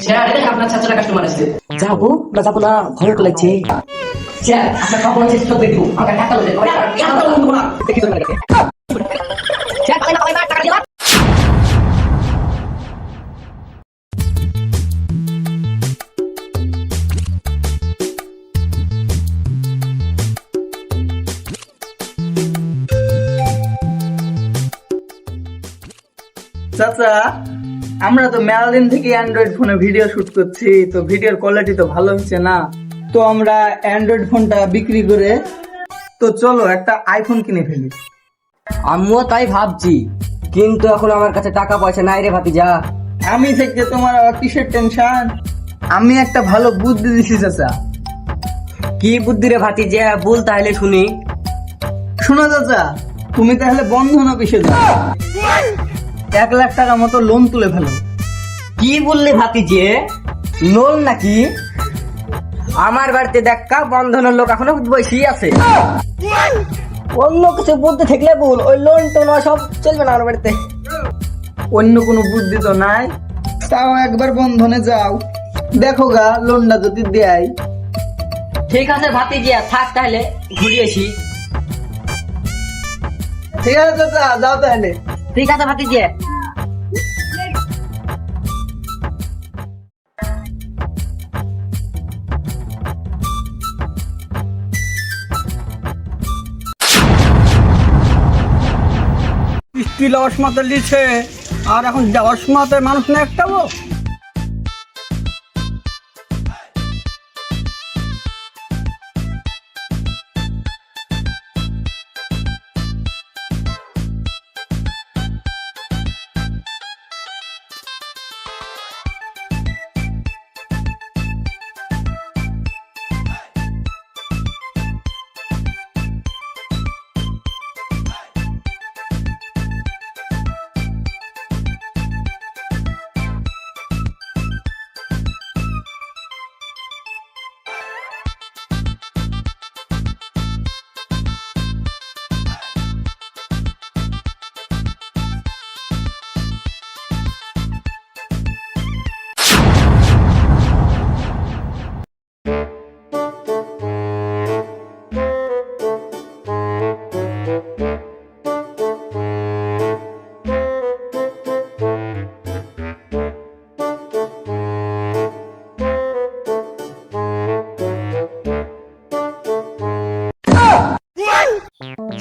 Sir এটা আপনার ছাত্ররা কাস্টমার আসছে। যাবো না যাবো না, ভয় তো লাগছে। স্যার আপনার সব বলছে সব দেখবো আমাকে টাকা লোন দেন টাকা লোন দেবো না দেখি তো লাগে স্যার টাকা দিবা। চাচা, আমরা তো মেলা দিন থেকে অ্যান্ড্রয়েড ফোনে ভিডিও শুট করছি, তো ভিডিওর কোয়ালিটি তো ভালো হচ্ছে না, তো আমরা অ্যান্ড্রয়েড ফোনটা বিক্রি করে তো চলো একটা আইফোন কিনে ফেলি। আমিও তাই ভাবছি, কিন্তু এখন আমার কাছে টাকা পয়সা নাই রে ভাতিজা। আমি থেকে তোমার আবার কিসের টেনশন? আমি একটা ভালো বুদ্ধি দিছি চাচা। কি বুদ্ধি রে ভাতিজা, বল তাহলে শুনি। শোনো চাচা, তুমি তাহলে বন্ধন অফিসে যাও, 1 লাখ টাকা মতো লোন তুলে ফেলো। কি বললি ভাতিজে, লোন নাকি? আমার বাড়িতে দেখা বন্ধনের লোক এখনো বসে আছে। অন্য কিছু বুদ্ধি থাকলে বল, ওই লোন টোন সব চলবে না আমার বাড়িতে। অন্য কোনো বুদ্ধি তো নাই, তাও একবার বন্ধনে যাও, দেখো গা লোনটা যদি দেয়। ঠিক আছে ভাতিজিয়া, থাক তাহলে ঘুরিয়েছি। ঠিক আছে চাচা, যাও তাহলে। ঠিক আছে ভাতিজিয়া। স্টিল অসমাতে লিছে, আর এখন যাওয়ার সময় মানুষ না একটাও।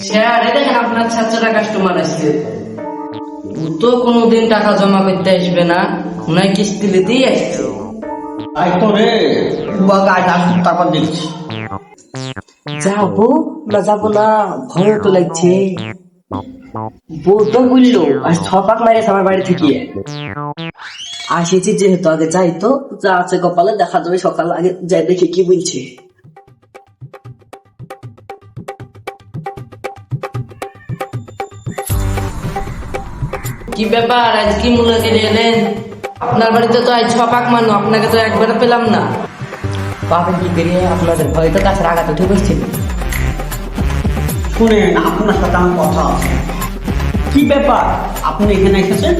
স্যার এটা আপনার ছাত্ররা কাস্টমার আসছে। ও তো কোনোদিন টাকা জমা করতে আসবে না, নাই কিস্তি নিতেই আসছে। তো রে, তারপর দেখছি। যাবো না যাবো না, ভয় তো লাগছে। বউ তো বললো আর 6 পাক মারিস আমার বাড়ি থেকে। আসেছি যেহেতু আগে যাই, তো যা আছে কপালে দেখা যাবে, সকাল আগে যাই দেখি কি বলছে। কি ব্যাপার, আজ কি মূল্য কেটে এলেন? আপনার বাড়িতে তো আজ 6 পাক মানু, আপনাকে তো একবারে পেলাম না। বাপের কি করিয়ে আপনাদের ভয় তো কাছে আঘাত উঠে বসছিল। শুনেন, আপনার সাথে আমার কথা আছে। কি ব্যাপার, আপনি এখানে এসেছেন?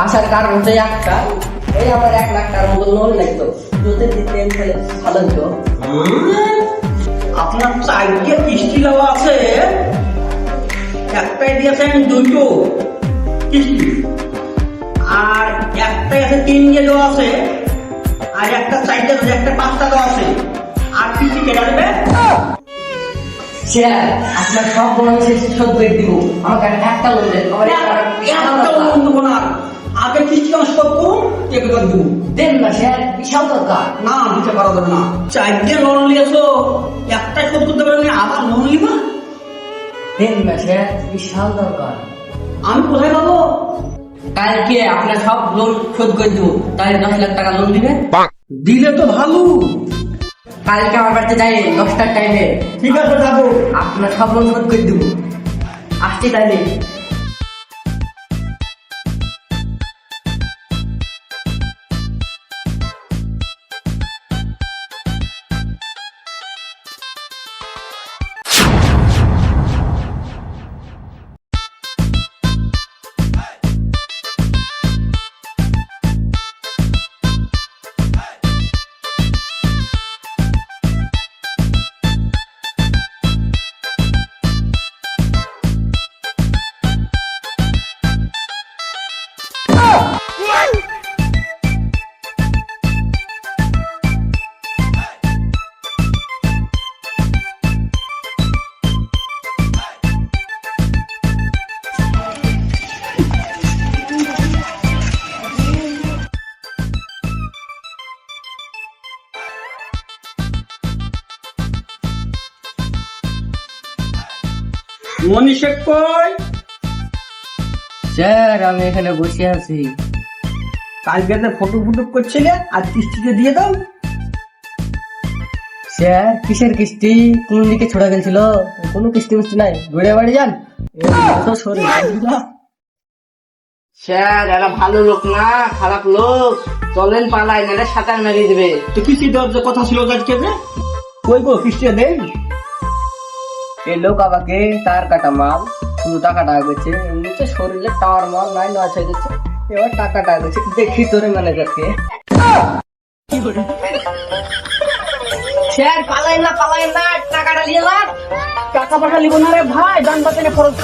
আসার কারণ হচ্ছে একটা, এই আমার 1 লাখ টাকার মতো লোন লাগতো, যদি দিতেন তাহলে ভালো হতো। আপনার 4টে কিস্তি দেওয়া আছে, একটাই দিয়েছেন 2টো কিস্তি, আর একটাই আছে 3 দিয়ে দেওয়া আছে, আর একটা 4টে, একটা 5টা দেওয়া আছে, আর কিস্তি কেটে দেবে। স্যার আপনার সব বলুন শোধ করে দিব, আমাকে একটা লোন দেন। একটা লোন দেবো না, আগে কিস্তি শোধ করুন, চেক করে দেবো। দেন না স্যার, বিশাল দরকার। না, দিতে পারা যাবে না। 4টে লোন নিয়েছো, একটাই শোধ করতে পারবে না, আবার লোন নিবা? দেন না স্যার, বিশাল দরকার। আমি কোথায় পাবো? কালকে আপনার সব লোন শোধ করে দেবো, তাহলে 10 লাখ টাকা লোন দিবে। দিলে তো ভালো। কালকে আমার বাড়িতে যাই 10টার টাইমে, ঠিক আছে, যাবো। আপনার সব লোন শোধ করে দেবো। আসছি তাহলে। মনীষে কই? স্যার আমি এখানে বসে আছি। কালকে ফটো ফুটো করছিলে, আজ কিস্তিতে দিয়ে দাও। স্যার কিসের কিস্তি? কোন দিকে ছোড়া গেছিল? কোনো কিস্তি মিস্তি নাই, ঘুরে বাড়ি যান। তো সরি স্যার এরা ভালো লোক না, খারাপ লোক। চলেন পালাই, না সাঁতার মেরিয়ে দিবে। তো কিস্তি দেওয়ার যে কথা ছিল আজকে যে, কই গো কিস্তিটা দেন। এই লোক আমাকে তার কাটা মাল শুধু টাকাটা গেছে, এমনিতে শরীরে টাওয়ার মাল নাই, নয় হয়ে গেছে। এবার টাকাটা গেছে, দেখি তোরে ম্যানেজারকে। স্যার পালাই না, টাকাটা নিয়ে যান। টাকা পাঠা লিবো না রে ভাই, ডান পাশে খরচ